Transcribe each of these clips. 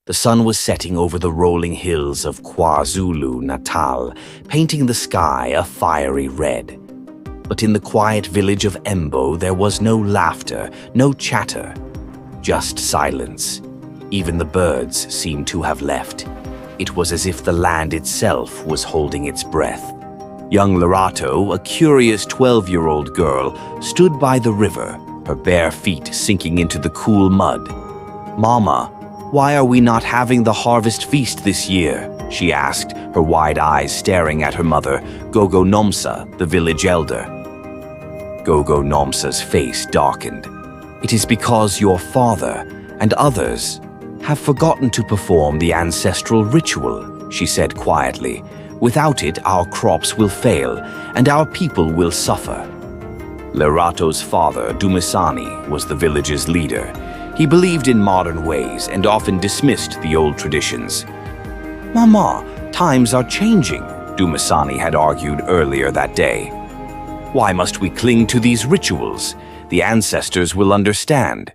The sun was setting over the rolling hills of KwaZulu-Natal, painting the sky a fiery red. But in the quiet village of Embo, there was no laughter, no chatter, just silence. Even the birds seemed to have left. It was as if the land itself was holding its breath. Young Lerato, a curious 12-year-old girl, stood by the river, her bare feet sinking into the cool mud. "Mama, why are we not having the harvest feast this year?" she asked, her wide eyes staring at her mother, Gogo Nomsa, the village elder. Gogo Nomsa's face darkened. "It is because your father and others have forgotten to perform the ancestral ritual," she said quietly. "Without it, our crops will fail and our people will suffer." Lerato's father, Dumisani, was the village's leader. He believed in modern ways and often dismissed the old traditions. "Mama, times are changing," Dumisani had argued earlier that day. "Why must we cling to these rituals? The ancestors will understand."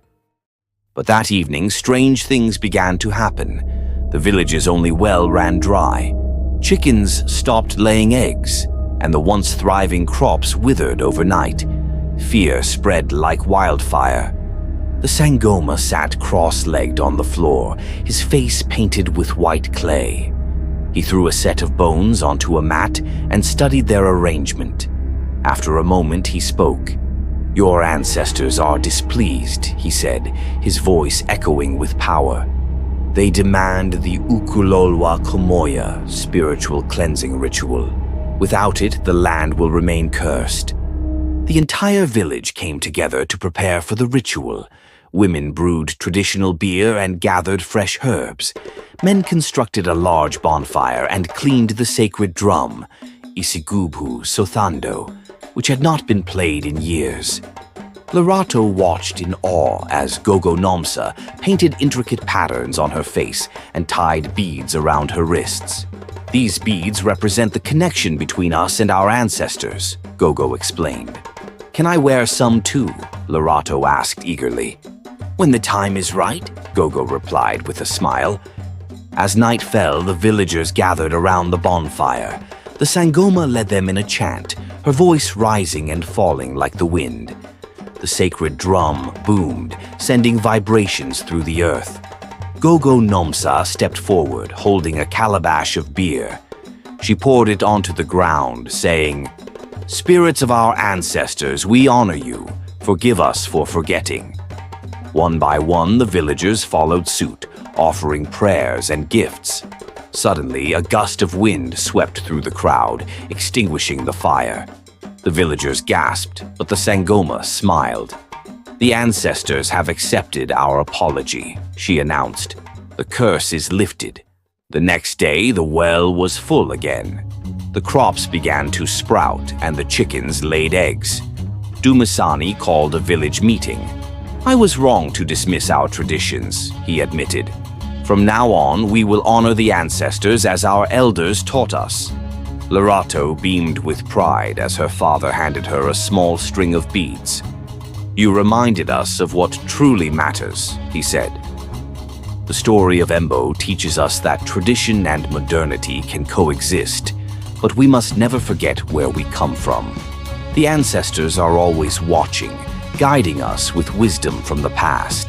But that evening, strange things began to happen. The village's only well ran dry. Chickens stopped laying eggs, and the once thriving crops withered overnight. Fear spread like wildfire. The sangoma sat cross-legged on the floor, his face painted with white clay. He threw a set of bones onto a mat and studied their arrangement. After a moment, he spoke. "Your ancestors are displeased," he said, his voice echoing with power. "They demand the Ukulolwa Komoya spiritual cleansing ritual. Without it, the land will remain cursed." The entire village came together to prepare for the ritual. Women brewed traditional beer and gathered fresh herbs. Men constructed a large bonfire and cleaned the sacred drum, Isigubhu Sothando, which had not been played in years. Lerato watched in awe as Gogo Nomsa painted intricate patterns on her face and tied beads around her wrists. "These beads represent the connection between us and our ancestors," Gogo explained. "Can I wear some too?" Lerato asked eagerly. "When the time is right," Gogo replied with a smile. As night fell, the villagers gathered around the bonfire. The sangoma led them in a chant, her voice rising and falling like the wind. The sacred drum boomed, sending vibrations through the earth. Gogo Nomsa stepped forward, holding a calabash of beer. She poured it onto the ground, saying, "Spirits of our ancestors, we honor you. Forgive us for forgetting." One by one, the villagers followed suit, offering prayers and gifts. Suddenly, a gust of wind swept through the crowd, extinguishing the fire. The villagers gasped, but the sangoma smiled. "The ancestors have accepted our apology," she announced. "The curse is lifted." The next day, the well was full again. The crops began to sprout and the chickens laid eggs. Dumisani called a village meeting. "I was wrong to dismiss our traditions," he admitted. "From now on, we will honor the ancestors as our elders taught us." Lerato beamed with pride as her father handed her a small string of beads. "You reminded us of what truly matters," he said. The story of Embo teaches us that tradition and modernity can coexist, but we must never forget where we come from. The ancestors are always watching, guiding us with wisdom from the past.